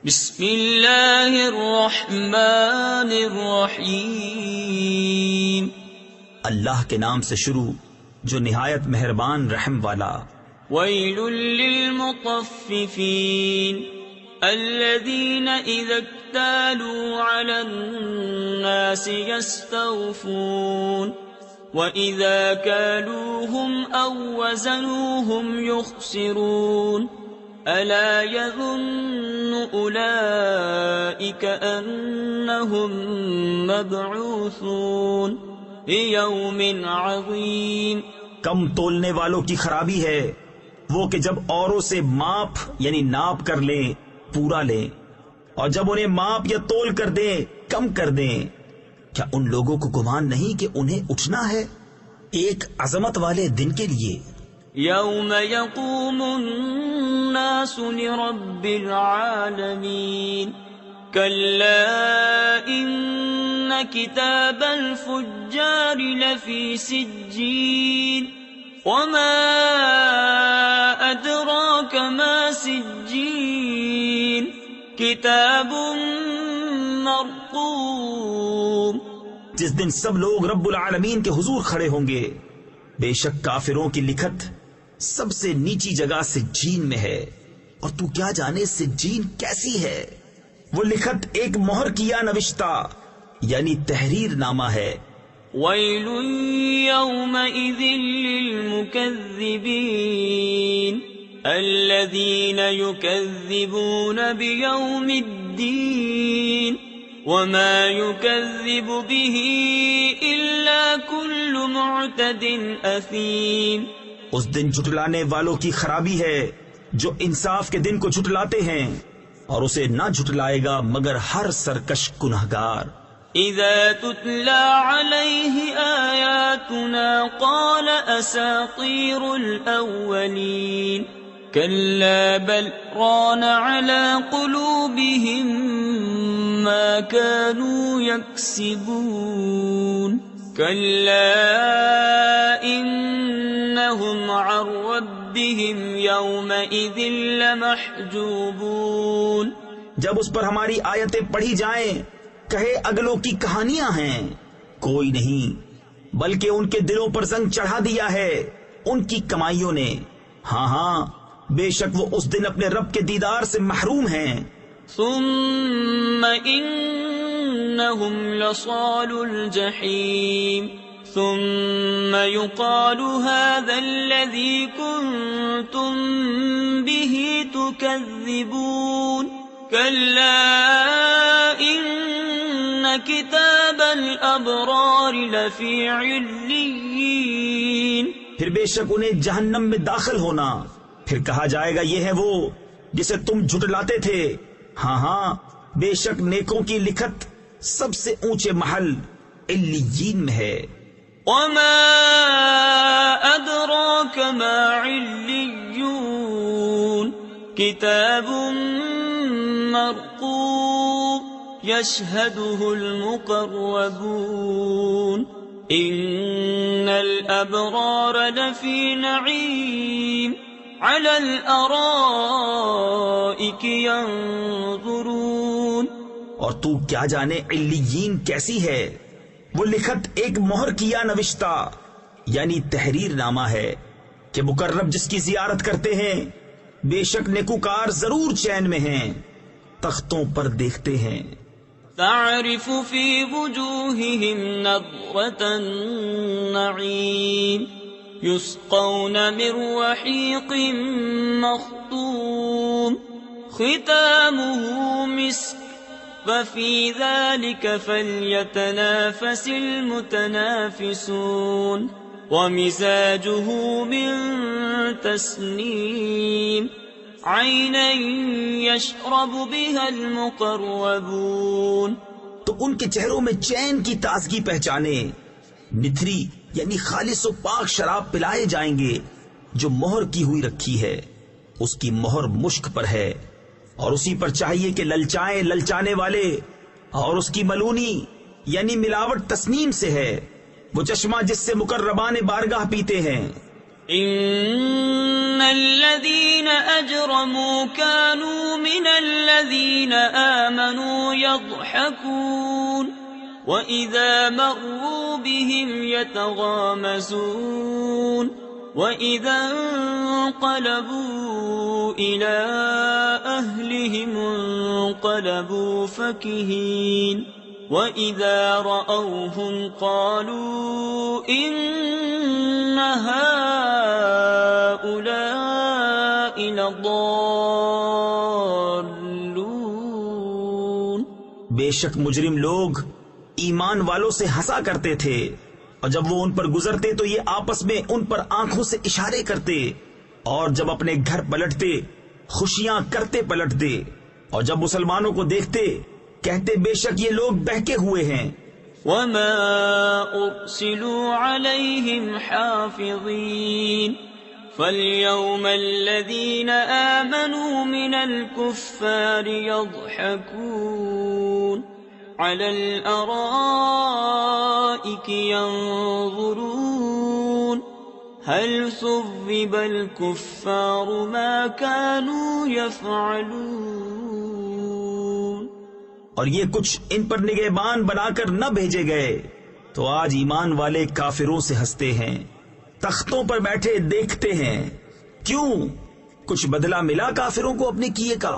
بسم اللہ الرحمن الرحیم، اللہ کے نام سے شروع جو نہایت مہربان رحم والا۔ ویل للمطففین الذین اذا اکتالوا علی الناس یستوفون وَإِذَا كَالُوهُمْ أَوْ وَّزَنُوهُمْ يُخْسِرُونَ أَلَا يَظُنُّ أُولَئِكَ أَنَّهُمْ مَبْعُوثُونَ لِيَوْمٍ عَظِيمٍ۔ کم تولنے والوں کی خرابی ہے وہ کہ جب اوروں سے ماپ یعنی ناپ کر لیں پورا لیں، اور جب انہیں ماپ یا تول کر دیں کم کر دیں، کیا ان لوگوں کو گمان نہیں کہ انہیں اٹھنا ہے ایک عظمت والے دن کے لیے؟ یوم یقوم الناس لرب العالمین کلا ان کتاب الفجار لفی سجین وما ادراک ما سجین کتاب مرقوم۔ جس دن سب لوگ رب العالمین کے حضور کھڑے ہوں گے، بے شک کافروں کی لکھت سب سے نیچی جگہ سجین میں ہے، اور تو کیا جانے سجین کیسی ہے؟ وہ لکھت ایک مہر کیا نوشتہ یعنی تحریر نامہ ہے۔ ویل یومئذ للمکذبین الذین یکذبون بیوم الدین وما يكذب به إلا كل معتد أثيم۔ اس دن جھٹلانے والوں کی خرابی ہے جو انصاف کے دن کو جھٹلاتے ہیں، اور اسے نہ جھٹلائے گا مگر ہر سرکش گنہگار۔ اذا تتلى عليه آياتنا قال اساطير الاولين كلا بل ران على قلوبهم ما كانوا يكسبون كلا إنهم عن ربهم يومئذ لمحجوبون۔ جب اس پر ہماری آیتیں پڑھی جائیں کہے اگلوں کی کہانیاں ہیں، کوئی نہیں بلکہ ان کے دلوں پر زنگ چڑھا دیا ہے ان کی کمائیوں نے۔ ہاں ہاں بے شک وہ اس دن اپنے رب کے دیدار سے محروم ہیں۔ ثم انہم لصال الجحیم ثم يقال هذا الذي كنتم به تكذبون كلا ان كتاب الابرار لفی علیین۔ پھر بے شک انہیں جہنم میں داخل ہونا، پھر کہا جائے گا یہ ہے وہ جسے تم جھٹلاتے تھے۔ ہاں ہاں بے شک نیکوں کی لکھت سب سے اونچے محل علیین میں ہے۔ وما ادراک ما علیون کتاب مرقوم یشہدہ المقربون ان الابرار لفی نعیم علی الارائک ینظرون۔ اور تو کیا جانے علیین کیسی ہے؟ وہ لکھت ایک مہر کیا نوشتہ یعنی تحریر نامہ ہے کہ مقرب جس کی زیارت کرتے ہیں بے شک نیکوکار ضرور چین میں ہیں، تختوں پر دیکھتے ہیں۔ تعرف فی وجوہہم نضرۃ النعیم یسقون من رحیق مختوم ختامہ مسک وفی ذلک فلیتنافس المتنافسون ومزاجہ من تسنیم عینا یشرب بها المقربون۔ تو ان کے چہروں میں چین کی تازگی پہچانے، نتھری یعنی خالص و پاک شراب پلائے جائیں گے جو مہر کی ہوئی رکھی ہے، اس کی مہر مشک پر ہے، اور اسی پر چاہیے کہ للچائیں للچانے والے، اور اس کی ملونی یعنی ملاوٹ تسنیم سے ہے، وہ چشمہ جس سے مقربان بارگاہ پیتے ہیں۔ ان الذين اجرموا كانوا من الذين يضحكون وإذا مروا بهم يتغامزون وإذا انقلبوا إلى أهلهم انقلبوا فكهين وإذا رأوهم قالوا إن هؤلاء لضالون. بے شک مجرم لوگ ایمان والوں سے ہنسا کرتے تھے، اور جب وہ ان پر گزرتے تو یہ آپس میں ان پر آنکھوں سے اشارے کرتے، اور جب اپنے گھر پلٹتے خوشیاں کرتے پلٹتے، اور جب مسلمانوں کو دیکھتے کہتے بے شک یہ لوگ بہکے ہوئے ہیں. وما أرسلوا عليهم حافظين فاليوم الذين آمنوا من الكفار يضحكون على الأرائك ينظرون هل ثوب الكفار ما كانوا يفعلون. اور یہ کچھ ان پر نگہبان بنا کر نہ بھیجے گئے تو آج ایمان والے کافروں سے ہنستے ہیں، تختوں پر بیٹھے دیکھتے ہیں. کیوں؟ کچھ بدلہ ملا کافروں کو اپنے کیے کا.